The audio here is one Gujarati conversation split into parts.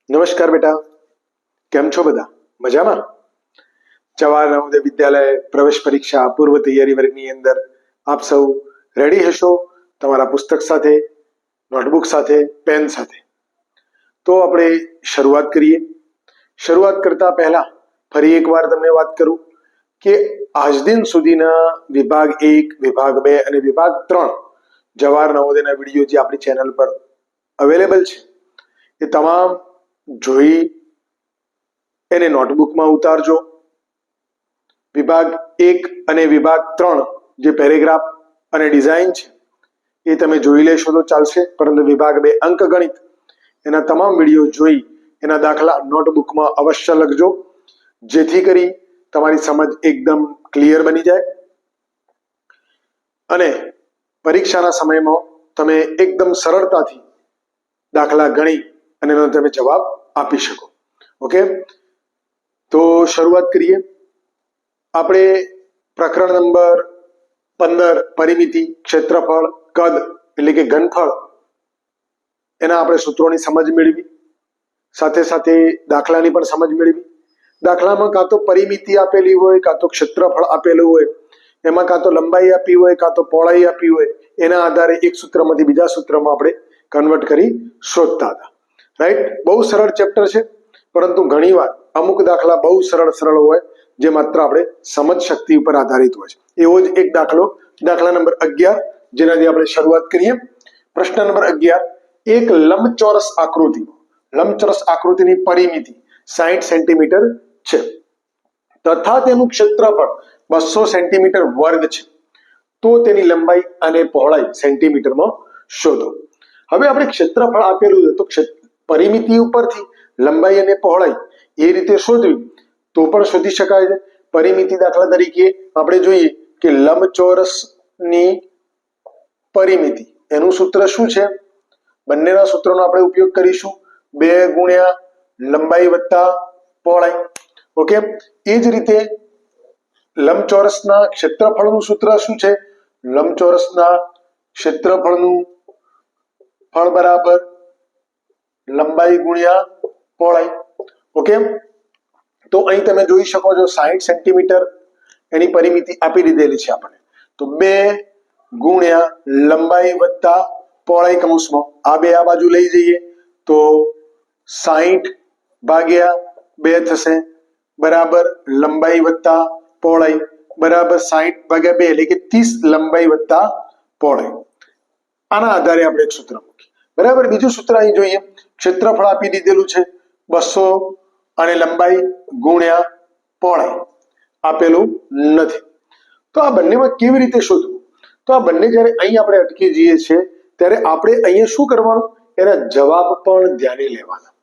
નમસ્કાર બેટા, કેમ છો બધા? મજામાં? જવાહર નવોદય વિદ્યાલય પ્રવેશ પરીક્ષા પૂર્વ તૈયારી વર્ગની અંદર આપ સૌ રેડી હશો તમારા પુસ્તક સાથે, નોટબુક સાથે, પેન સાથે. તો આપણે શરૂઆત કરીએ. શરૂઆત કરતા પહેલા ફરી એકવાર તમને વાત કરું કે આજ દિન સુધીના વિભાગ 1, વિભાગ 2 અને વિભાગ 3 જવાહર નવોદયના વિડીયો જે આપણી ચેનલ પર અવેલેબલ છે એ તમામ જોઈ એને નોટબુકમાં ઉતારજો. વિભાગ 1 અને વિભાગ 3 જે પેરેગ્રાફ અને ડિઝાઇન છે એ તમે જોઈ લેશો તો ચાલશે, પરંતુ વિભાગ 2 અંકગણિત એના તમામ વિડીયો જોઈ એના દાખલા નોટબુકમાં અવશ્ય લખજો, જેથી કરી તમારી સમજ એકદમ ક્લિયર બની જાય અને પરીક્ષાના સમયમાં તમે એકદમ સરળતાથી દાખલા ગણી અને એનો તમે જવાબ આપી શકો. ઓકે, તો શરૂઆત કરીએ. આપણે પ્રકરણ નંબર 15 પરિમિતિ, ક્ષેત્રફળ, કદ એટલે કે ઘનફળ એના આપણે સૂત્રોની સમજ મેળવી, સાથે સાથે દાખલાની પણ સમજ મેળવી. દાખલામાં કાં તો પરિમિતિ આપેલી હોય, કાં તો ક્ષેત્રફળ આપેલું હોય, એમાં કાં તો લંબાઈ આપી હોય, કાં તો પહોળાઈ આપી હોય, એના આધારે એક સૂત્રમાંથી બીજા સૂત્રમાં આપણે કન્વર્ટ કરી શોધતા હતા. રાઈટ? બહુ સરળ ચેપ્ટર છે, પરંતુ ઘણીવાર અમુક દાખલા બહુ સરળ હોય જે માત્ર આપણે સમજ શક્તિ ઉપર આધારિત હોય છે. એવો જ એક દાખલો, દાખલા નંબર 11, જેનાથી આપણે શરૂઆત કરીએ. પ્રશ્ન નંબર 11, એક લંબચોરસ આકૃતિની પરિમિતિ 60 સેન્ટીમીટર છે તથા તેનું ક્ષેત્રફળ 200 સેન્ટીમીટર વર્ગ છે, તો તેની લંબાઈ અને પહોળાઈ સેન્ટીમીટરમાં શોધો. હવે આપણે ક્ષેત્રફળ આપેલું છે તો પરિમિતિ ઉપરથી લંબાઈ અને પહોળાઈ એ રીતે શોધવી તો પણ શોધી શકાય છે. પરિમિતિ દાખલા તરીકે આપણે જોઈએ કે લંબચોરસની પરિમિતિ, એનું સૂત્ર શું છે? બંનેના સૂત્રનો આપણે ઉપયોગ કરીશું, 2 ગુણ્યા લંબાઈ વત્તા પહોળાઈ. ઓકે, એ જ રીતે લંબચોરસના ક્ષેત્રફળનું સૂત્ર શું છે? લંબચોરસના ક્ષેત્રફળનું ફળ બરાબર લંબાઈ ગુણ્યા પહોળાઈ. ઓકે, તો અહીં તમે જોઈ શકો છો 60 સેન્ટીમીટર એની પરિમિતિ આપી દીધેલી છે આપણને. તો 2 ગુણ્યા લંબાઈ વત્તા પહોળાઈ કૌંસમાં, આ બે આ બાજુ લઈ જઈએ તો 60 ભાગ્યા 2 થશે બરાબર લંબાઈ વત્તા પહોળાઈ બરાબર 60 ભાગ્યા 2 એટલે કે 30 લંબાઈ વત્તા પહોળાઈ. આના આધારે આપણે એક સૂત્ર મૂકીએ. બરાબર, બીજું સૂત્ર અહીં જોઈએ, ક્ષેત્રફળ આપી દીધેલું છે 200 અને લંબાઈ ગુણ્યા પહોળાઈ આપેલું નથી. તો આ બંનેમાં કેવી રીતે શોધવું? તો આ બંને જ્યારે અહીં આપણે અટકી જઈએ છીએ ત્યારે આપણે અહીંયા શું કરવાનું? એના જવાબ પણ ધ્યાને લેવાના.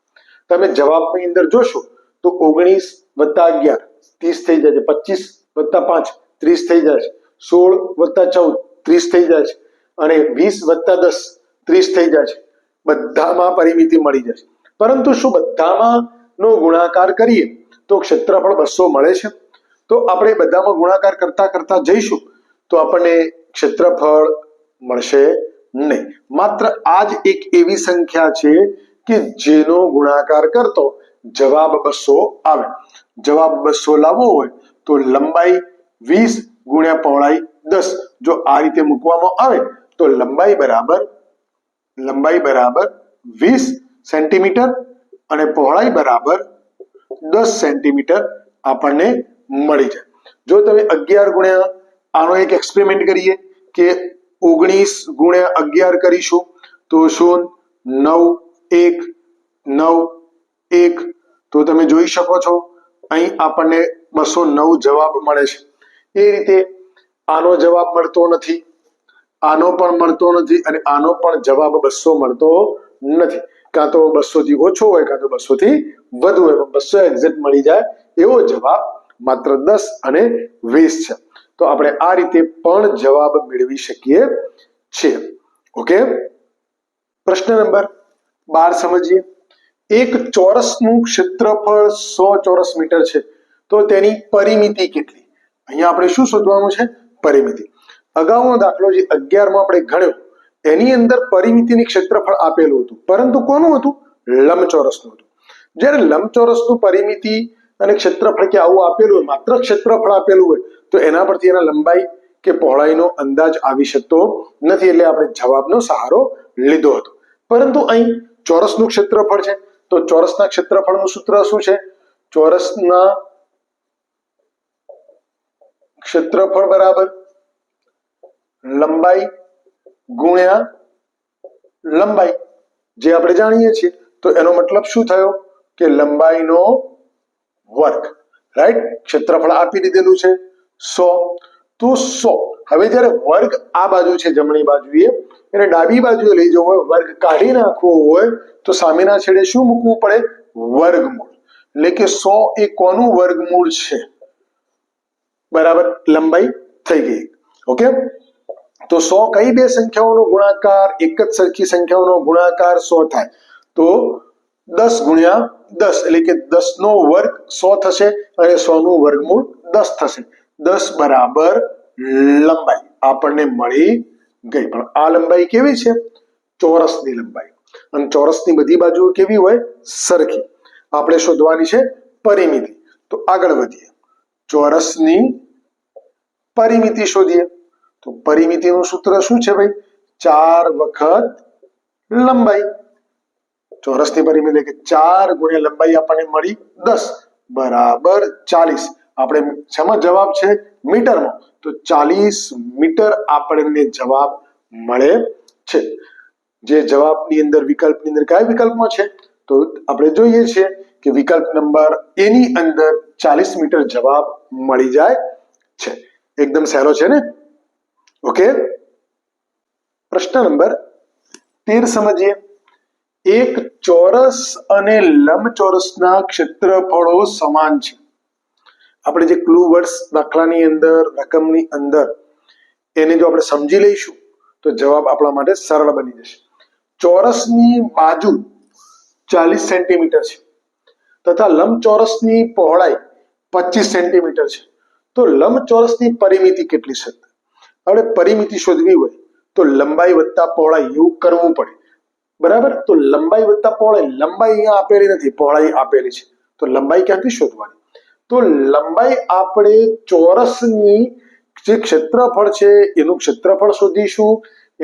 તમે જવાબની અંદર જોશો તો 19 વત્તા 11 30 થઈ જાય છે, 25 વત્તા 5 30 થઈ જાય છે, 16 વત્તા 14 30 થઈ જાય છે અને 20 વત્તા 10 30 થઈ જાય છે. બધામાં પરિમિતિ મળી જશે, પરંતુ શું બધામાં નો ગુણાકાર કરીએ તો ક્ષેત્રફળ 200 મળે છે? તો આપણે બધામાં ગુણાકાર કરતા જઈશું તો આપણને ક્ષેત્રફળ મળશે નહીં. માત્ર આ જ એક એવી સંખ્યા છે કે જેનો ગુણાકાર કરતો જવાબ 200 આવે. જવાબ 200 લાવવો હોય તો લંબાઈ 20 ગુણ્યા પહોળાઈ 10, જો આ રીતે મૂકવામાં આવે તો લંબાઈ બરાબર 20 સેન્ટીમીટર અને પહોળાઈ બરાબર 10 સેન્ટીમીટર આપણને મળી જાય. જો તમે 11 ગુણ્યા આનો એક એક્સપેરિમેન્ટ કરીએ કે 19 ગુણ્યા 11 કરીશું તો શું 9 1 9 1, તો તમે જોઈ શકો છો અહીં આપણને 209 જવાબ મળે છે. એ રીતે આનો જવાબ મળતો નથી, આનો પણ મળતો નથી અને આનો પણ જવાબ 200 મળતો નથી. કાં તો 200 થી ઓછો હોય, કાં તો 200 થી વધુ હોય, 200 એક્ઝેક્ટ મળી જાય એવો જવાબ માત્ર 10 અને 20 છે. તો આપણે આ રીતે પણ જવાબ મેળવી શકીએ છીએ. ઓકે, પ્રશ્ન નંબર 12 સમજીએ. એક ચોરસનું ક્ષેત્રફળ 100 ચોરસ મીટર છે તો તેની પરિમિતિ કેટલી? અહીંયા આપણે શું શોધવાનું છે? પરિમિતિ. અગાઉનો દાખલો જે 11 માં આપણે ગણ્યો એની અંદર પરિમિતિની ક્ષેત્રફળ આપેલું હતું, પરંતુ કોનું હતું? લંબચોરસનું હતું. જ્યારે લંબચોરસનું પરિમિતિ અને ક્ષેત્રફળ કે આવું આપેલું હોય, માત્ર ક્ષેત્રફળ આપેલું હોય તો એના પરથી એના લંબાઈ કે પહોળાઈનો અંદાજ આવી શકતો નથી, એટલે આપણે જવાબનો સહારો લીધો હતો. પરંતુ અહીં ચોરસનું ક્ષેત્રફળ છે તો ચોરસના ક્ષેત્રફળનું સૂત્ર શું છે? ચોરસના ક્ષેત્રફળ બરાબર લંબાઈ ગુણ્યા લંબાઈ, જે આપણે જાણીએ છીએ. તો એનો મતલબ શું થયો કે લંબાઈનો વર્ગ, રાઈટ? ક્ષેત્રફળ આપી દીધેલું છે 100, તો 100. હવે જ્યારે વર્ગ આ બાજુ છે જમણી બાજુએ, એને ડાબી બાજુએ લઈ જવો હોય, વર્ગ કાઢી નાખવો હોય તો સામેના છેડે શું મૂકવું પડે? વર્ગમૂળ. એટલે કે 100 એ કોનું વર્ગમૂળ છે? બરાબર, લંબાઈ થઈ ગઈ. ઓકે, તો 100 કઈ બે સંખ્યાઓનો ગુણાકાર? એક જ સરખી સંખ્યાઓનો ગુણાકાર 100 થાય તો 10 ગુણ્યા 10, એટલે કે 10 નો વર્ગ 100 થશે અને 100 નું વર્ગમૂળ 10 થશે. 10 બરાબર લંબાઈ આપણને મળી ગઈ. પણ આ લંબાઈ કેવી છે? ચોરસની લંબાઈ. અને ચોરસની બધી બાજુઓ કેવી હોય? સરખી. આપણે શોધવાની છે પરિમિતિ. તો આગળ વધીએ, ચોરસની પરિમિતિ શોધીએ. તો પરિમિતિનું સૂત્ર શું છે ભાઈ? 4 વખત લંબાઈ. ચોરસની પરિમિતિ એટલે કે 4 ગુણ્યા લંબાઈ આપણને મળી 10 બરાબર 40. આપણે શેમાં જવાબ છે? મીટરમાં. તો 40 મીટર આપણને જવાબ મળે છે. જે જવાબની અંદર વિકલ્પની અંદર કયા વિકલ્પમાં છે? તો આપણે જોઈએ છીએ કે વિકલ્પ નંબર એ ની અંદર 40 મીટર જવાબ મળી જાય છે. એકદમ સહેલો છે ને? ઓકે, પ્રશ્ન નંબર 13 સમજીએ. એક ચોરસ અને લંબચોરસના ક્ષેત્રફળો સમાન છે. આપણે જે ક્લુ વર્ડ્સ દાખલાની અંદર, રકમની અંદર, એને જો આપણે સમજી લઈશું તો જવાબ આપણા માટે સરળ બની જશે. ચોરસની બાજુ 40 સેન્ટીમીટર છે તથા લંબચોરસની પહોળાઈ 25 સેન્ટીમીટર છે. તો લંબચોરસની પરિમિતિ કેટલી છે? આપણે પરિમિતિ શોધવી હોય તો લંબાઈ વત્તા પહોળાઈ એવું કરવું પડે. બરાબર, તો લંબાઈ વત્તા પહોળાઈ, લંબાઈ અહીંયા આપેલી નથી, પહોળાઈ આપેલી છે. તો લંબાઈ ક્યાંથી શોધવાની? તો લંબાઈ આપણે ચોરસની જે ક્ષેત્રફળ છે એનું ક્ષેત્રફળ શોધીશું.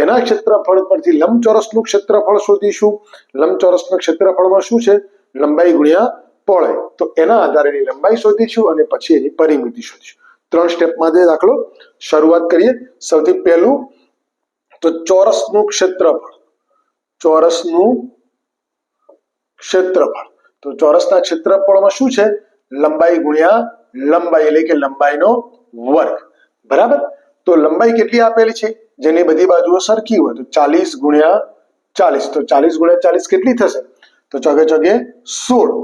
એના ક્ષેત્રફળ પરથી લંબચોરસનું ક્ષેત્રફળ શોધીશું. લંબચોરસના ક્ષેત્રફળમાં શું છે? લંબાઈ ગુણ્યા પહોળાઈ. તો એના આધારે એની લંબાઈ શોધીશું અને પછી એની પરિમિતિ શોધીશું. 3 સ્ટેપમાં જે દાખલો શરૂઆત કરીએ. સૌથી પહેલું તો ચોરસનું ક્ષેત્રફળ. ચોરસનું ક્ષેત્રફળ. તો ચોરસના ક્ષેત્રફળમાં શું છે? લંબાઈ ગુણ્યા લંબાઈ, એટલે કે લંબાઈનો વર્ગ. બરાબર, તો લંબાઈ કેટલી આપેલી છે? જેની બધી બાજુઓ સરખી હોય તો 40 ગુણ્યા 40. તો 40 ગુણ્યા 40 કેટલી થશે? તો ચોગે ચોગે 16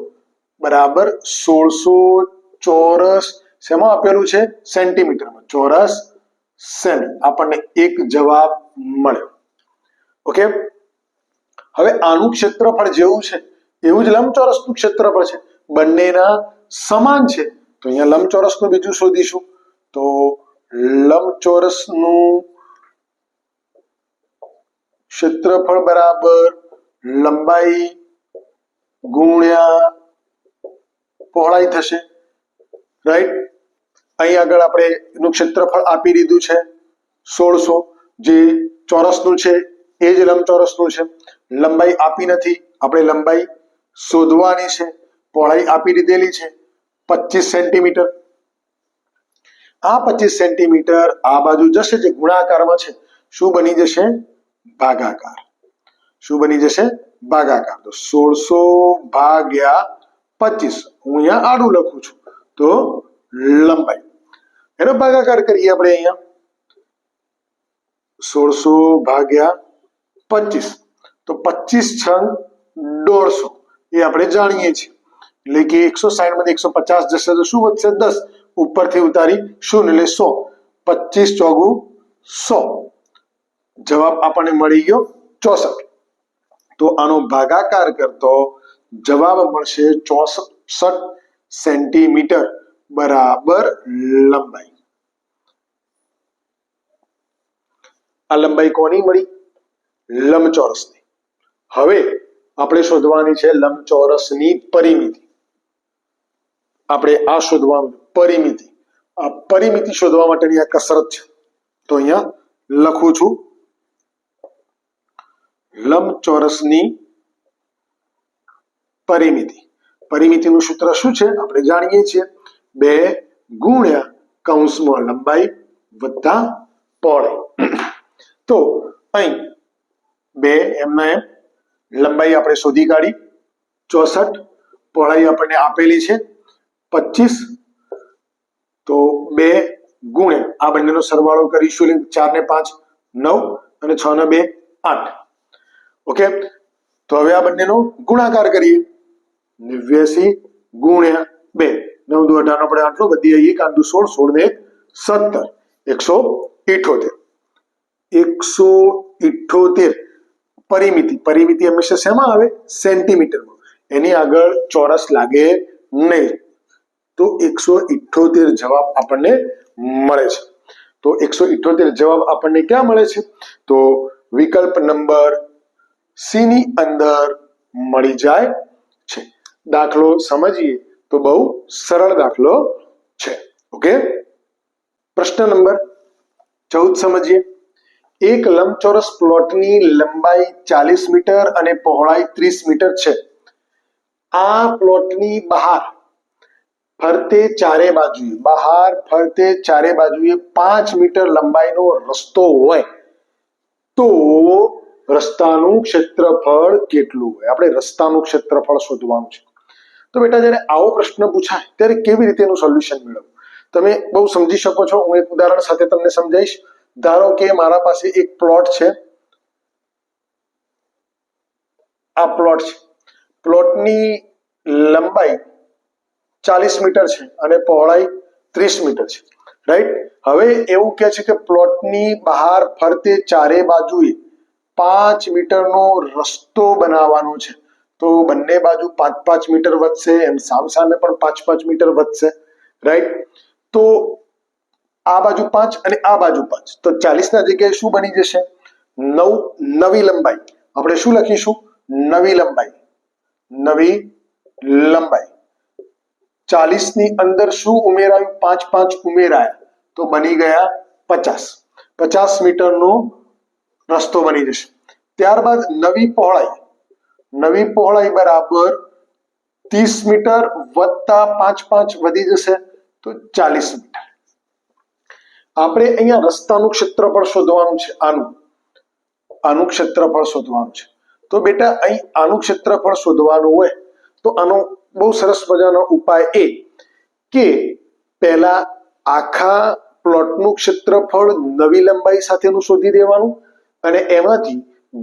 બરાબર 1600 ચોરસ. શેમાં આપેલું છે? સેન્ટીમીટરમાં. ચોરસ સેમી. આપણને એક જવાબ મળ્યો. ઓકે, હવે આનું ક્ષેત્રફળ જેવું છે એવું જ લંબચોરસનું ક્ષેત્રફળ છે, બંનેના સમાન છે. તો અહીંયા લંબચોરસનું બીજું શોધીશું. તો લંબચોરસનું ક્ષેત્રફળ બરાબર લંબાઈ ગુણ્યા પહોળાઈ થશે, રાઈટ? અહીં આગળ આપણે એનું ક્ષેત્રફળ આપી દીધું છે 1600, જે ચોરસનું છે એ જ લંબચોરસનું છે. લંબાઈ આપી નથી, આપણે લંબાઈ શોધવાની છે. પહોળાઈ આપી દીધેલી છે 25 સેન્ટીમીટર. આ 25 સેન્ટીમીટર આ બાજુ જશે, જે ગુણાકારમાં છે શું બની જશે? ભાગાકાર. શું બની જશે? ભાગાકાર. તો 1600 ભાગ્યા 25, હું અહીંયા આડું લખું છું તો લંબાઈ, એનો ભાગાકાર કરીએ આપણે. અહીંયા 1600 ભાગ્યા 25, તો 25 છંગ 150 એ આપણે જાણીએ છીએ. એટલે કે 160 માંથી 150 જશે તો શું વધશે? 10. ઉપરથી ઉતારી 0 એટલે 100. 25 ચોગુ 100. જવાબ આપણને મળી ગયો 64. તો આનો ભાગાકાર કરતો જવાબ મળશે 64 સેન્ટીમીટર બરાબર લંબાઈ. આ લંબાઈ કોની મળી? લંબચોરસની. હવે આપણે શોધવાની છે લંબચોરસની પરિમિતિ. આપણે આ શોધવાનું પરિમિતિ. આ પરિમિતિ શોધવા માટેની આ કસરત છે. તો અહીંયા લખું છું લંબચોરસની પરિમિતિ. પરિમિતિનું સૂત્ર શું છે આપણે જાણીએ છીએ, 2 ગુણ્યા કૌંસમાં લંબાઈ વત્તા પહોળાઈ. તો અહીં 2 એમના એમ લંબાઈ આપણે શોધી કાઢી 64, પહોળાઈ આપણને આપેલી છે 25. તો 2 ગુણ્યા આ બંનેનો સરવાળો કરીશું એટલે 4 ને 5 9 અને 6 ને 2 8. ઓકે, તો હવે આ બંનેનો ગુણાકાર કરીએ. 89 ગુણ્યા 2, 9 દુ 18 આપણે આટલો બધી આવીએ 1 8 16 16 ને 17 178. 178 પરિમિતિ. પરિમિતિ હંમેશા શેમાં આવે? સેન્ટીમીટરમાં. એની આગળ ચોરસ લાગે નહીં. તો 178 જવાબ આપણને મળે છે. તો 178 જવાબ આપણને ક્યાં મળે છે? તો વિકલ્પ નંબર સી ની અંદર મળી જાય છે. દાખલો સમજીએ તો બહુ સરળ દાખલો છે. ઓકે, પ્રશ્ન નંબર 14 સમજીએ. એક લંબચોરસ પ્લોટની લંબાઈ 40 મીટર અને પહોળાઈ 30 મીટર છે. આ પ્લોટની બહાર ફરતે ચારે બાજુએ 5 મીટર લંબાઈનો રસ્તો હોય તો રસ્તાનું ક્ષેત્રફળ કેટલું હોય? આપણે રસ્તાનું ક્ષેત્રફળ શોધવાનું છે. તો બેટા જ્યારે આવો પ્રશ્ન પૂછાય ત્યારે કેવી રીતે એનું સોલ્યુશન મેળવવું તમે બહુ સમજી શકો છો. હું એક ઉદાહરણ સાથે તમને સમજાવીશ. ધારો કે મારા પાસે એક પ્લોટ છે. આ પ્લોટ છે. પ્લોટની લંબાઈ 40 મીટર છે અને પહોળાઈ 30 મીટર છે. રાઈટ. હવે એવું કહે છે કે પ્લોટની બહાર ફરતે ચારે બાજુએ 5 મીટરનો રસ્તો બનાવવાનો છે. તો બંને બાજુ 5-5 મીટર વધશે, એમ સામસામે પણ 5-5 મીટર વધશે. રાઈટ. તો આ બાજુ 5 અને આ બાજુ 5, તો 40 ના જગ્યાએ શું બની જશે? 9 નવી લંબાઈ. આપણે શું લખીશું? નવી લંબાઈ. 40 ની અંદર શું ઉમેરાયું? 5-5 ઉમેરાયા તો બની ગયા 50. 50 મીટરનો રસ્તો બની જશે. ત્યારબાદ નવી પહોળાઈ બરાબર 30 મીટર વત્તા 5-5 વધી જશે તો 40 મીટર. આપણે અહીંયા રસ્તાનું ક્ષેત્રફળ શોધવાનું છે. આનું ક્ષેત્રફળ શોધવાનું છે. તો બેટા અહીં આનું ક્ષેત્રફળ શોધવાનું હોય તો આનો બહુ સરસ મજાનો ઉપાય એ કે પહેલા આખા પ્લોટનું ક્ષેત્રફળ નવી લંબાઈ સાથેનું શોધી દેવાનું અને એમાંથી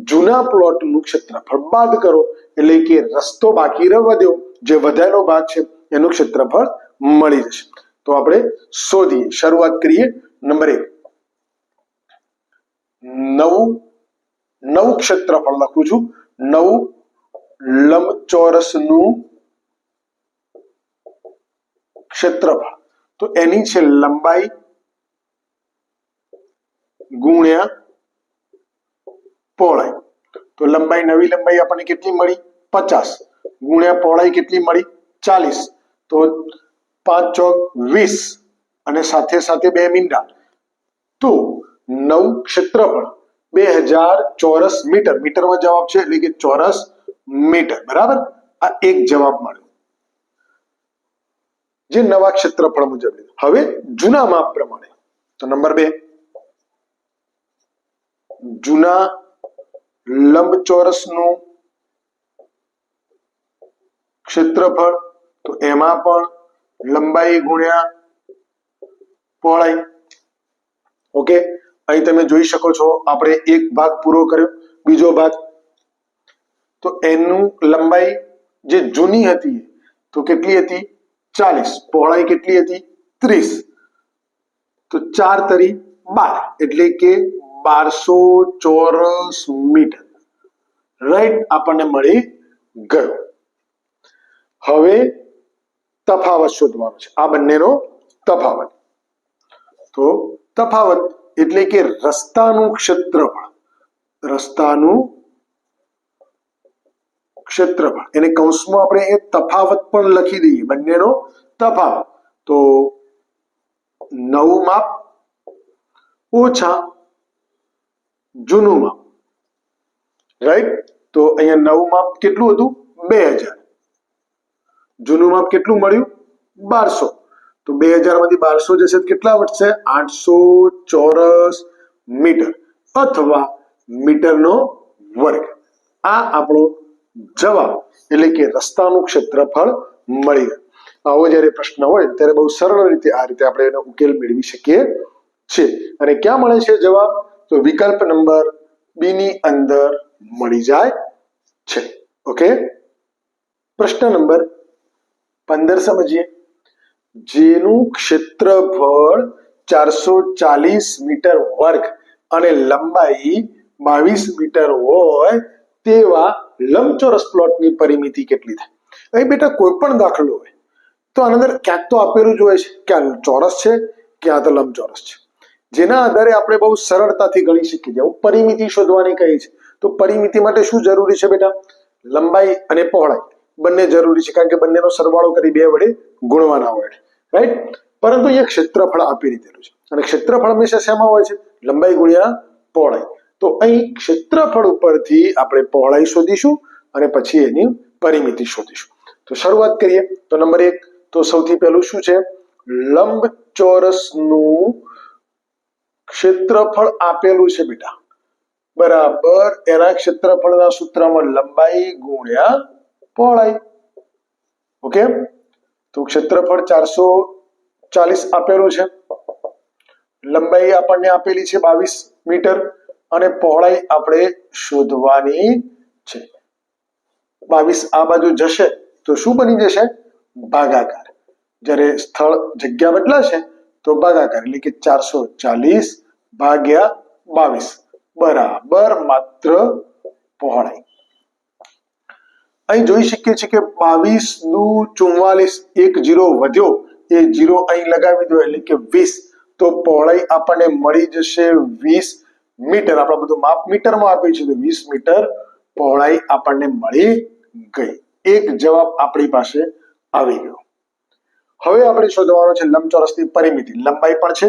જૂના પ્લોટનું ક્ષેત્રફળ બાદ કરો એટલે કે રસ્તો બાકી રહેવા દો, જે વધેલો ભાગ છે એનું ક્ષેત્રફળ મળી જશે. તો આપણે શોધીએ. શરૂઆત કરીએ. નંબર 1 નવું ક્ષેત્રફળ લખું છું. નવું લંબચોરસનું ક્ષેત્રફળ. તો એની છે લંબાઈ ગુણ્યા પહોળાઈ. તો લંબાઈ નવી લંબાઈ આપણને કેટલી મળી? 50 ગુણ્યા પહોળાઈ કેટલી મળી? 40. તો 5 ચોક 20 અને સાથે સાથે 2 મીંડા. તો નવું ક્ષેત્રફળ 2000 ચોરસ મીટર. મીટરમાં જવાબ છે એટલે કે ચોરસ મીટર. બરાબર. આ એક જવાબ મળ્યો જે નવા ક્ષેત્રફળ મુજબ. હવે જૂના માપ પ્રમાણે તો નંબર 2 જૂના લંબચોરસનું ક્ષેત્રફળ. તો એમાં પણ લંબાઈ ગુણ્યા પહોળાઈ. ઓકે, અહીં તમે જોઈ શકો છો આપણે એક ભાગ પૂરો કર્યો. બીજો ભાગ તો એનું લંબાઈ જે જૂની હતી તો કેટલી હતી? 40. પહોળાઈ કેટલી હતી? 30. તો 4 તરી 12 એટલે કે 1200 ચોરસ મીટર. રાઈટ, આપણને મળી ગયો. હવે તફાવત શોધવાનો છે. આ બંનેનો તફાવત. તો તફાવત એટલે કે રસ્તાનું ક્ષેત્રફળ. રસ્તાનું ક્ષેત્રફળ, એને કૌંસમાં આપણે એ તફાવત પણ લખી દઈએ, બંનેનો તફાવત. તો નવું માપ ઓછા જૂનું માપ, રાઈટ. તો અહીંયા નવું માપ કેટલું હતું? 2000. જૂનું માપ કેટલું મળ્યું? 1200. તો 2000 માંથી 1200 જશે તો કેટલા વધશે? 800 ચોરસ મીટર અથવા મીટરનો વર્ગ. આ આપણો જવાબ એટલે કે રસ્તાનું ક્ષેત્રફળ મળી ગયું. આવો જ્યારે પ્રશ્ન હોય ત્યારે બહુ સરળ રીતે આ રીતે આપણે એનો ઉકેલ મેળવી શકીએ છીએ. અને ક્યાં મળે છે જવાબ? તો વિકલ્પ નંબર બી ની અંદર મળી જાય છે. ઓકે, પ્રશ્ન નંબર 15 સમજીએ. જેનું ક્ષેત્રફળ 440 મીટર વર્ગ અને લંબાઈ 22 મીટર હોય તેવા લંબચોરસ પ્લોટની પરિમિતિ કેટલી થાય? અહીં બેટા કોઈ પણ દાખલો હોય તો આની અંદર ક્યાંક તો આપેલું જ હોય છે કે આ ચોરસ છે કે આ તો લંબચોરસ છે, જેના આધારે આપણે બહુ સરળતાથી ગણી શકીએ છીએ. પરિમિતિ શોધવાની કહી છે તો પરિમિતિ માટે શું જરૂરી છે બેટા? લંબાઈ અને પહોળાઈ બંને જરૂરી છે, કારણ કે બંનેનો સરવાળો કરી 2 વડે ગુણવાના હોય, રાઈટ. પરંતુ અહીંયા ક્ષેત્રફળ આપી દીધેલું છે અને ક્ષેત્રફળ હંમેશા શેમાં હોય છે? લંબાઈ ગુણ્યા પહોળાઈ. તો અહીં ક્ષેત્રફળ ઉપરથી આપણે પહોળાઈ શોધીશું અને પછી એની પરિમિતિ શોધીશું. તો શરૂઆત કરીએ. તો નંબર 1, તો સૌથી પહેલું શું છે? લંબચોરસનું ક્ષેત્રફળ આપેલું છે બેટા, બરાબર. એના ક્ષેત્રફળના સૂત્રમાં લંબાઈ ગુણ્યા પહોળાઈ. ઓકે, તો ક્ષેત્રફળ 440 આપેલું છે, લંબાઈ આપણને આપેલી છે 22 મીટર અને પહોળાઈ આપણે શોધવાની છે. 22 આ બાજુ જશે તો શું બની જશે? ભાગાકાર. જ્યારે સ્થળ જગ્યા બદલાશે તો ભાગાકાર, એટલે કે 440 ભાગ્યા 22 બરાબર માત્ર પહોળાઈ. અહીં જોઈ શકીએ છીએ કે 22 દુ 44, એક 0 વધ્યો, એ 0 અહીં લગાવી દો એટલે કે 20. તો પહોળાઈ આપણને મળી જશે 20 મીટર. આપણે બધું માપ મીટરમાં આપ્યું છે તો 20 મીટર પહોળાઈ આપણને મળી ગઈ. એક જવાબ આપણી પાસે આવી ગયો. હવે આપણે શોધવાનો છે લંબચોરસની પરિમિતિ. લંબાઈ પણ છે,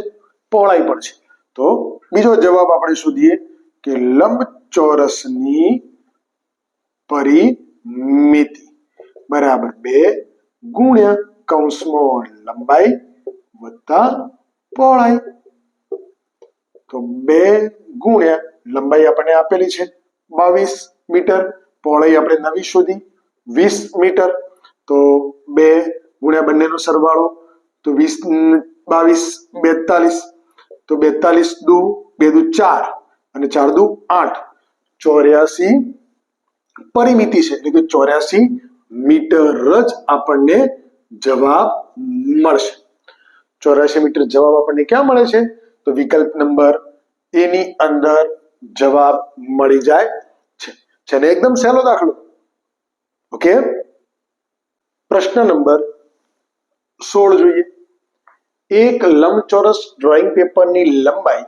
પહોળાઈ પણ છે. તો બીજો જવાબ આપણે શોધીએ કે લંબચોરસની પરિમિતિ બરાબર 2 ગુણ્યા કૌંસમાં લંબાઈ વત્તા પહોળાઈ. તો 2 ગુણ્યા લંબાઈ આપણને આપેલી છે 22 મીટર, પહોળાઈ આપણે નવી શોધી 20 મીટર. તો 2 ગુણ્યા બંનેનો સરવાળો તો 20 22 42. તો 42 દુ 2 દુ 4 અને 4 દુ 8, 84 પરિમિતિ છે, એટલે કે 84 મીટર જ આપણને જવાબ મળશે. 84 મીટર જવાબ આપણને ક્યાં મળે છે? તો વિકલ્પ નંબર એ ની અંદર જવાબ મળી જાય છે. જેને એકદમ સહેલો દાખલો. ઓકે, પ્રશ્ન નંબર 16 જોઈએ. એક લંબચોરસ ડ્રોઈંગ પેપરની લંબાઈ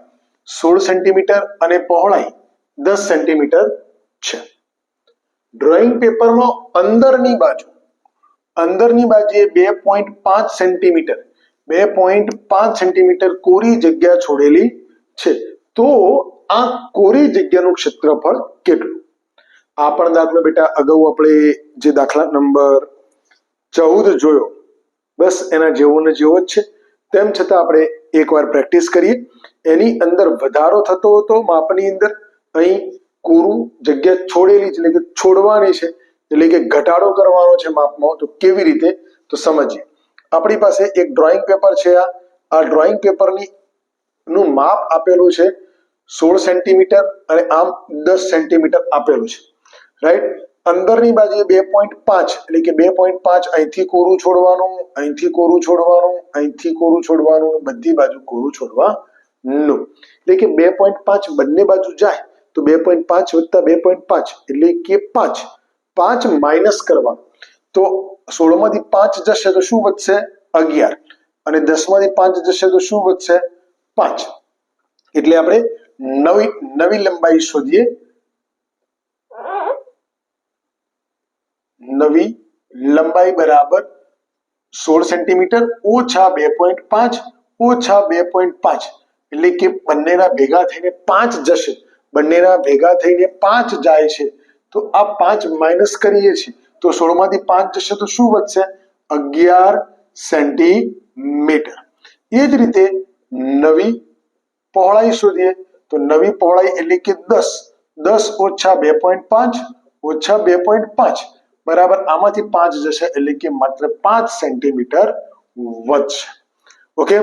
16 સેન્ટીમીટર અને પહોળાઈ 10 સેન્ટીમીટર છે. ડ્રોઈંગ પેપરમાં અંદરની બાજુએ 2.5 સેન્ટીમીટર 2.5 સેન્ટીમીટર કોરી જગ્યા છોડેલી છે. તો આ કોરી જગ્યાનું ક્ષેત્રફળ કેટલું? આ પણ દાખલો બેટા અગાઉ આપણે જે દાખલા નંબર 14 જોયો, બસ એના જેવો ને જેવો જ છે. તેમ છતાં આપણે એકવાર પ્રેક્ટિસ કરીએ. એની અંદર વધારો થતો હતો માપની અંદર, અહીં કોરું જગ્યા છોડેલી છે એટલે કે છોડવાની છે, એટલે કે ઘટાડો કરવાનો છે માપમાં. તો કેવી રીતે? તો સમજીએ. આપણી પાસે એક ડ્રોઈંગ પેપર છે. આ ડ્રોઈંગ પેપરની નું માપ આપેલું છે 16 સેન્ટીમીટર અને આમ 10 સેન્ટીમીટર આપેલું છે, રાઈટ. અંદરની બાજુએ 2.5 એટલે કે 2.5 અહીંથી કોરું છોડવાનું, અહીંથી કોરું છોડવાનું, અહીંથી કોરું છોડવાનું, બધી બાજુ કોરું છોડવાનું, એટલે કે 2.5 બંને બાજુ જાય તો 2.5 વત્તા 2.5 એટલે કે 5. 5 માઇનસ કરવાનું તો 16 માંથી 5 જશે તો શું વધશે? 11. અને 10 માંથી 5 જશે તો શું વધશે? 5. એટલે આપણે નવી લંબાઈ શોધીએ. નવી લંબાઈ બરાબર 16 સેન્ટીમીટર ઓછા 2.5 ઓછા 2.5 એટલે કે બંનેના ભેગા થઈને 5 જશે, બંનેના ભેગા થઈને 5 જાય છે તો આ 5 માઇનસ કરીએ છીએ તો 16 માંથી 5 જશે તો શું વધશે? 11 સેન્ટીમીટર. એ જ રીતે નવી પહોળાઈ શોધીએ તો નવી પહોળાઈ એટલે કે 10 ઓછા 2.5 ઓછા 2.5 બરાબર આમાંથી 5 જશે એટલે કે માત્ર 5 સેન્ટીમીટર વધશે. ઓકે,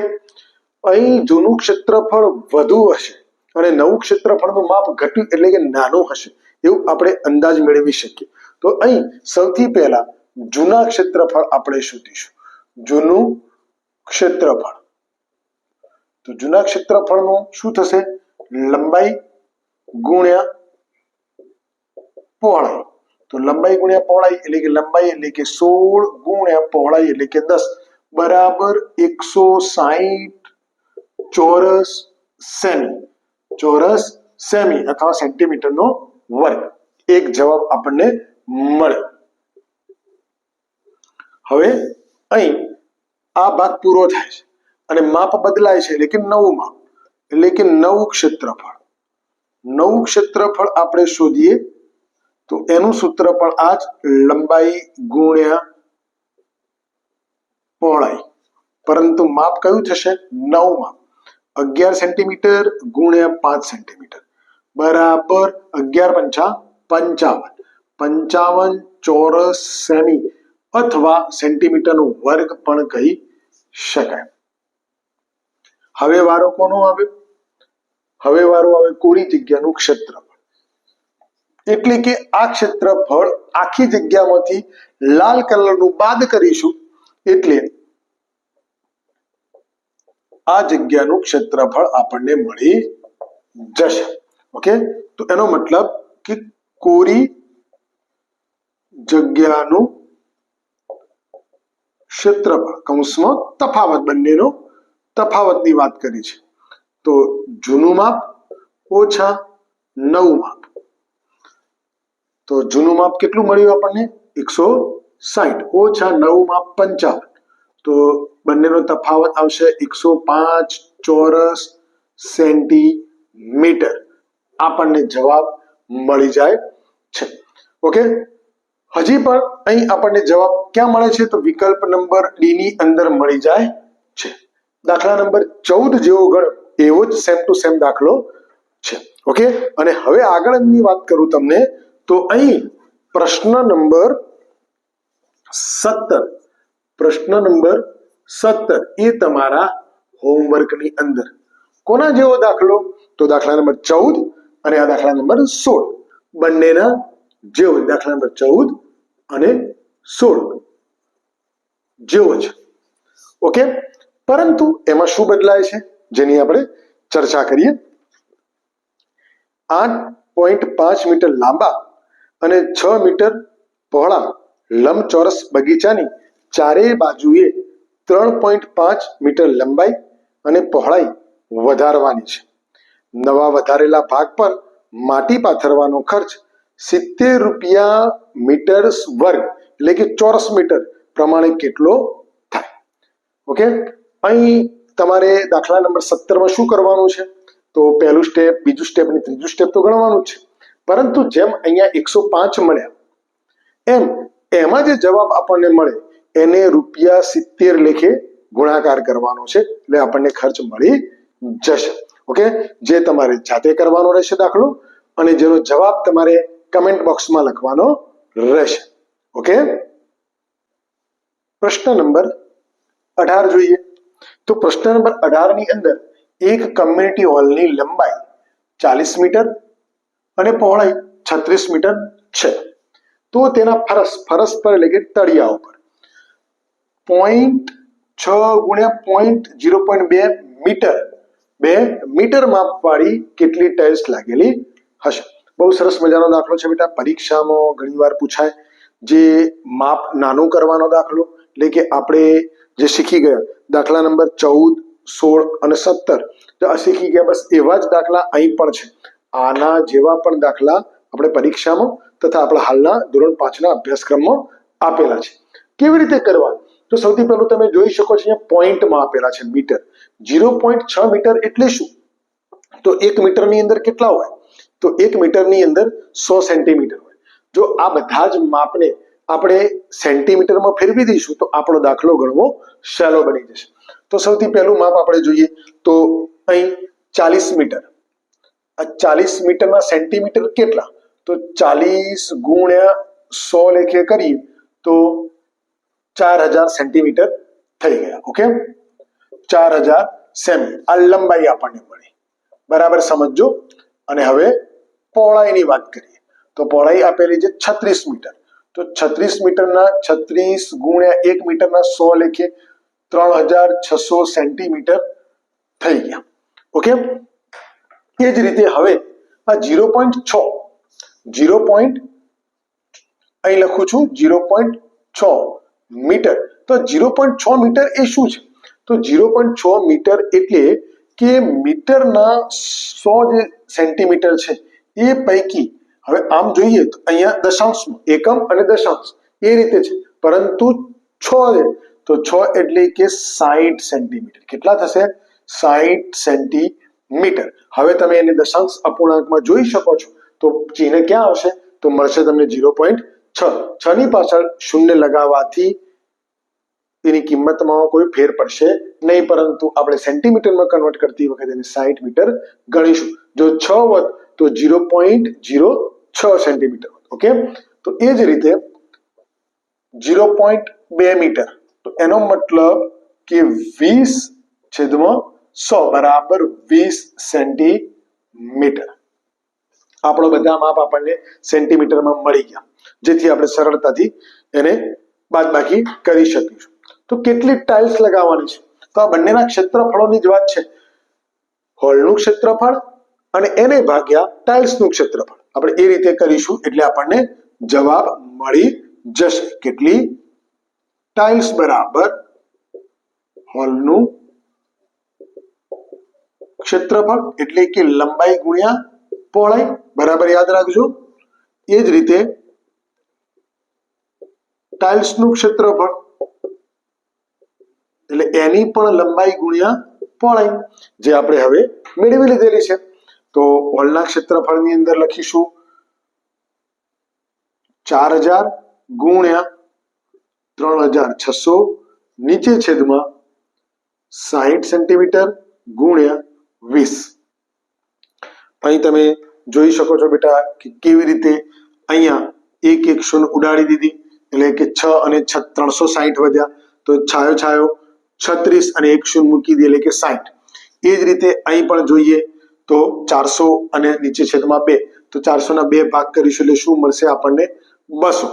અહીં જૂનું ક્ષેત્રફળ વધુ હશે અને નવું ક્ષેત્રફળનું માપ ઘટ્યું એટલે કે નાનું હશે એવું આપણે અંદાજ મેળવી શકીએ. તો અહીં સૌથી પહેલા જૂના ક્ષેત્રફળ આપણે શોધીશું. જૂનું ક્ષેત્રફળ, તો જૂના ક્ષેત્રફળનું શું થશે? લંબાઈ ગુણ્યા પહોળાઈ. તો લંબાઈ ગુણ્યા પહોળાઈ એટલે કે લંબાઈ એટલે કે 16 ગુણ્યા પહોળાઈ એટલે કે 10 બરાબર 160 ચોરસ સેમી અથવા સેન્ટીમીટરનો વર્ગ. એક જવાબ આપણને મળે. હવે અહીં આ ભાગ પૂરો થાય છે અને માપ બદલાય છે એટલે કે નવું માપ એટલે કે નવું ક્ષેત્રફળ. નવું ક્ષેત્રફળ આપણે શોધીએ તો એનું સૂત્ર પણ આ જ, લંબાઈ ગુણ્યા પહોળાઈ, પરંતુ માપ કયું થશે? નવું માપ. 11 સેન્ટીમીટર ગુણ્યા 5 સેન્ટીમીટર બરાબર 11 પંચા 55 ચોરસ સેમી અથવા સેન્ટીમીટરનો વર્ગ પણ કહી શકાય. હવે વારો કોનો આવે? હવે વારો આવે કોરી જગ્યાનું ક્ષેત્રફળ. એટલે કે આ ક્ષેત્રફળ આખી જગ્યામાંથી લાલ કલરનું બાદ કરીશું એટલે આ જગ્યાનું ક્ષેત્રફળ આપણને મળી જશે. ઓકે, તો એનો મતલબ કે કોરી જગ્યાનું ક્ષેત્રફળ કૌંસમાં તફાવત, બંનેનો તફાવતની વાત કરી છે. તો જૂનું માપ ઓછા નવું માપ. તો જૂનું માપ કેટલું મળ્યું આપણને? 160 ઓછા નવું માપ 55. તો બંનેનો તફાવત આવશે 105 ચોરસ સેન્ટીમીટર. આપણને જવાબ મળી જાય છે. ઓકે, હજી પણ અહીં આપણને જવાબ ક્યાં મળે છે? તો વિકલ્પ નંબર ડી ની અંદર મળી જાય છે. દાખલા નંબર 14 જેવો ગણ એવો જ સેમ ટુ સેમ દાખલો છે. ઓકે, અને હવે આગળની વાત કરું તમને તો અહીં પ્રશ્ન નંબર 17 એ તમારા હોમવર્કની અંદર કોના જેવો દાખલો? તો દાખલા નંબર 14 અને આ દાખલા નંબર 16 બંનેના જેવો. દાખલા નંબર 14 અને 16 જેવો છે. ઓકે, પરંતુ એમાં શું બદલાય છે જેની આપણે ચર્ચા કરીએ. 8.5 મીટર લાંબા અને 6 મીટર પહોળા લંબચોરસ બગીચાની ચારેય બાજુએ 3.5 મીટર લંબાઈ અને પહોળાઈ વધારવાની છે. નવા વધારેલા ભાગ પર માટી પાથરવાનો ખર્ચ 70 રૂપિયા મીટર વર્ગ એટલે કે ચોરસ મીટર પ્રમાણે કેટલો થાય? ઓકે, અહીં તમારે દાખલા નંબર 17માં શું કરવાનું છે? તો પહેલું સ્ટેપ, બીજું સ્ટેપ અને ત્રીજું સ્ટેપ તો ગણવાનું છે, પરંતુ જેમ અહીંયા 105 મળ્યા એમાં જે જવાબ આપણને મળે એને રૂપિયા 70 લેખે ગુણાકાર કરવાનો છે એટલે આપણને ખર્ચ મળી જશે. ઓકે, જે તમારે જાતે કરવાનો રહેશે દાખલો અને જેનો જવાબ તમારે કમેન્ટ બોક્સમાં લખવાનો રહેશે. ઓકે, પ્રશ્ન નંબર 18 જોઈએ. તો પ્રશ્ન નંબર 18 ની અંદર એક કમ્યુનિટી હોલની લંબાઈ 40 મીટર અને પહોળાઈ 36 મીટર છે. તો તેના ફરસ પર એટલે કે તળિયા ઉપર 0.6 ગુણ્યા 0.2 મીટર માપવાળી કેટલી ટાઇલ્સ લાગેલી હશે? બહુ સરસ મજાનો દાખલો છે બેટા. પરીક્ષામાં ઘણીવાર પૂછાય. જે માપ નાનું કરવાનો દાખલો એટલે કે આપણે જે શીખી ગયા દાખલા નંબર 14, 16 અને 17 તો આ શીખી ગયા, બસ એવા જ દાખલા અહીં પણ છે. આના જેવા પણ દાખલા આપણે પરીક્ષામાં તથા આપણા હાલના ધોરણ 5ના અભ્યાસક્રમમાં આપેલા છે. કેવી રીતે કરવા? તો સૌથી પહેલું તમે જોઈ શકો છો અહીંયા પોઈન્ટમાં આપેલા છે મીટર. 0.6 મીટર એટલે શું? તો 1 મીટરની અંદર કેટલા હોય? તો 1 મીટરની અંદર 100 સેન્ટીમીટર હોય. જો આ બધા જ માપને આપણે સેન્ટીમીટરમાં ફેરવી દઈશું તો આપણો દાખલો ગણવો સહેલો બની જશે. તો સૌથી પહેલું માપ આપણે જોઈએ તો અહીં 40 મીટર. આ 40 મીટરના સેન્ટીમીટર કેટલા? તો 40 ગુણ્યા 100 લેખે કરીએ તો 4000 સેન્ટીમીટર થઈ ગયા. ઓકે, 4000 સેમી આ લંબાઈ આપણને મળી. બરાબર સમજો. અને હવે પહોળાઈની વાત કરીએ તો પહોળાઈ આપેલી છે 36 મીટર. તો 36 મીટરના 36 ગુણ્યા 1 મીટરના 100 લેખે 3600 સેન્ટીમીટર થઈ ગયા. ઓકે, એ જ રીતે હવે આ 0.6 અહીં લખું છું 0.6 મીટર. તો 0.6 મીટર એ શું છે? તો 0.6 મીટર એટલે કે મીટરના 100 જે સેન્ટીમીટર છે એ પૈકી હવે આમ જોઈએ તો અહીંયા દશાંશમાં એકમ અને દશાંશ એ રીતે છે, પરંતુ 6 છે તો 6 એટલે કે 60 સેન્ટીમીટર. કેટલા થશે? 60 સેન્ટીમીટર. હવે તમે એને દશાંશ અપૂર્ણાંકમાં જોઈ શકો છો તો ચિહ્ન ક્યાં આવશે? તો મળશે તમને 0.6. 6 ની પાછળ શૂન્ય લગાવવાથી એની કિંમતમાં કોઈ ફેર પડશે નહીં, પરંતુ આપણે સેન્ટીમીટરમાં કન્વર્ટ કરતી વખતે એને 60 મીટર ગણીશું. જો 6 હોત તો 0.06 સેન્ટીમીટર. ઓકે, તો એ જ રીતે 0.2 મીટર. તો એનો મતલબ કે 20/100 બરાબર 20 સેન્ટીમીટર. આપણો બધા માપ આપણને સેન્ટીમીટરમાં મળી ગયા, જેથી આપણે સરળતાથી એને બાદબાકી કરી શકીશું. તો કેટલી ટાઇલ્સ લગાવવાની છે? તો આ બંનેના ક્ષેત્રફળોની જ વાત છે. હોલનું ક્ષેત્રફળ અને એને ભાગ્યા ટાઇલ્સનું ક્ષેત્રફળ. આપણે એ રીતે કરીશું એટલે આપણને જવાબ મળી જશે. કેટલી ટાઇલ્સ બરાબર હોલનું ક્ષેત્રફળ એટલે કે લંબાઈ ગુણ્યા પહોળાઈ. બરાબર યાદ રાખજો. એ જ રીતે ટાઇલ્સનું ક્ષેત્રફળ એટલે એની પણ લંબાઈ ગુણ્યા પહોળાઈ, જે આપણે હવે મેળવી લીધેલી છે. તો હોલના ક્ષેત્રફળની અંદર લખીશું 4000 ગુણ્યા 3600 નીચે છેદમાં 60 સેન્ટીમીટર ગુણ્યા 20. અહીં તમે જોઈ શકો છો બેટા કે કેવી રીતે અહીંયા એક શૂન્ય ઉડાડી દીધી, એટલે કે 6 અને 360 વધ્યા તો છાયો છાયો 36 અને એક શૂન્ય મૂકી દે એટલે કે 60. એ જ રીતે અહીં પણ જોઈએ તો 400 અને નીચે છેદમાં 2 તો 400 ના 2 ભાગ કરીશું એટલે શું મળશે આપણને? 200.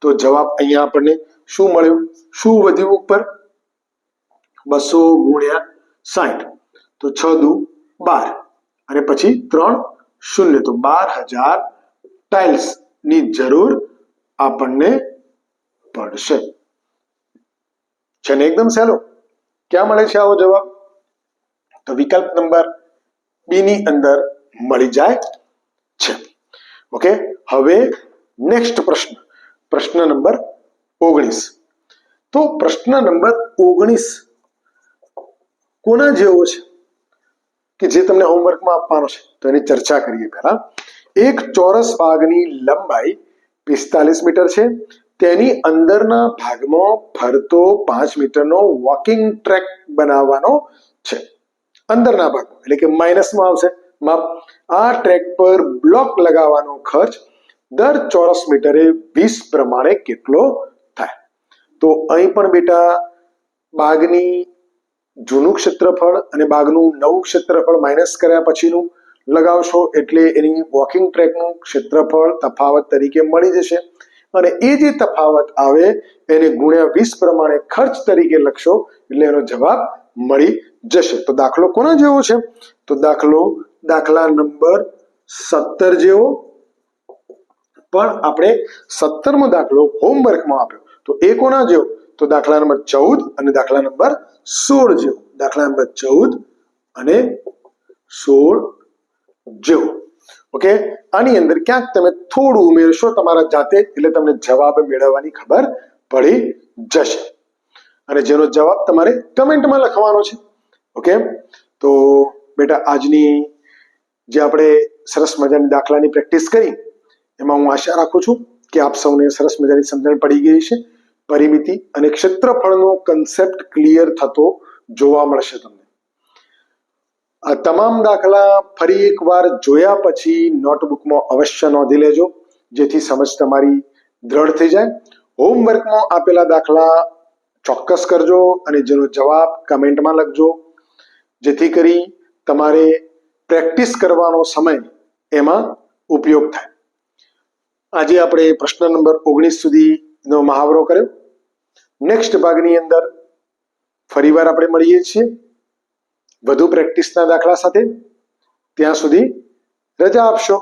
તો જવાબ અહીંયા આપણને શું મળ્યું? શું વધ્યું ઉપર? 200 ગુણ્યા 60 તો 6 દુ 12 અને પછી 3 શૂન્ય તો 12000 ટાઇલ્સ ની જરૂર આપણને પડશે. છે ને એકદમ સહેલો. ક્યાં મળે છે આવો જવાબ? તો વિકલ્પ નંબર બી ની અંદર મળી જાય છે. ઓકે, હવે નેક્સ્ટ પ્રશ્ન નંબર 19. તો પ્રશ્ન નંબર 19 કોના જેવો છે કે જે તમને હોમવર્કમાં આપવાનો છે? તો એની ચર્ચા કરીએ. પહેલા એક ચોરસ ભાગની લંબાઈ 45 મીટર છે. તેની અંદરના ભાગમાં ફરતો 5 મીટરનો વોકિંગ ટ્રેક બનાવવાનો છે. અંદરના ભાગમાં એટલે કે માઇનસમાં આવશે માપ. આ ટ્રેક પર બ્લોક લગાવવાનો ખર્ચ દર ચોરસ મીટરે 20 પ્રમાણે કેટલો થાય? તો અહીં પણ બેટા ભાગની જૂનું ક્ષેત્રફળ અને ભાગનું નવું ક્ષેત્રફળ માઇનસ કર્યા પછીનું લગાવશો એટલે એની વોકિંગ ટ્રેકનું ક્ષેત્રફળ તફાવત તરીકે મળી જશે. અને એ જે તફાવત આવે એને ગુણ્યા 20 પ્રમાણે ખર્ચ તરીકે લખશો એટલે એનો જવાબ મળી જશે. તો દાખલો કોના જેવો છે? તો દાખલા નંબર 17 જેવો. પણ આપણે 17મો દાખલો હોમવર્કમાં આપ્યો તો એ કોના જેવો? તો દાખલા નંબર 14 અને દાખલા નંબર 16 જેવો. દાખલા નંબર 14 અને 16 જેવો. ઓકે, આની અંદર ક્યાંક તમે થોડું ઉમેરશો તમારા જાતે એટલે તમને જવાબ મેળવવાની ખબર પડી જશે, અને જેનો જવાબ તમારે કમેન્ટમાં લખવાનો છે. ઓકે, તો બેટા આજની જે આપણે સરસ મજાની દાખલાની પ્રેક્ટિસ કરી એમાં હું આશા રાખું છું કે આપ સૌને સરસ મજાની સમજણ પડી ગઈ છે. પરિમિતિ અને ક્ષેત્રફળનો કન્સેપ્ટ ક્લિયર થતો જોવા મળશે તમને. આ તમામ દાખલા ફરી એકવાર જોયા પછી નોટબુકમાં અવશ્ય નોંધી લેજો, જેથી સમજ તમારી દ્રઢ થઈ જાય. હોમવર્કમાં આપેલા દાખલા ચોક્કસ કરજો અને જેનો જવાબ કમેન્ટમાં લખજો, જેથી કરી તમારે પ્રેક્ટિસ કરવાનો સમય એમાં ઉપયોગ થાય. આજે આપણે પ્રશ્ન નંબર 19 સુધીનો મહાવરો કર્યો. નેક્સ્ટ ભાગની અંદર ફરીવાર આપણે મળીએ છીએ વધુ પ્રેક્ટિસના દાખલા સાથે. ત્યાં સુધી રજા આપશો.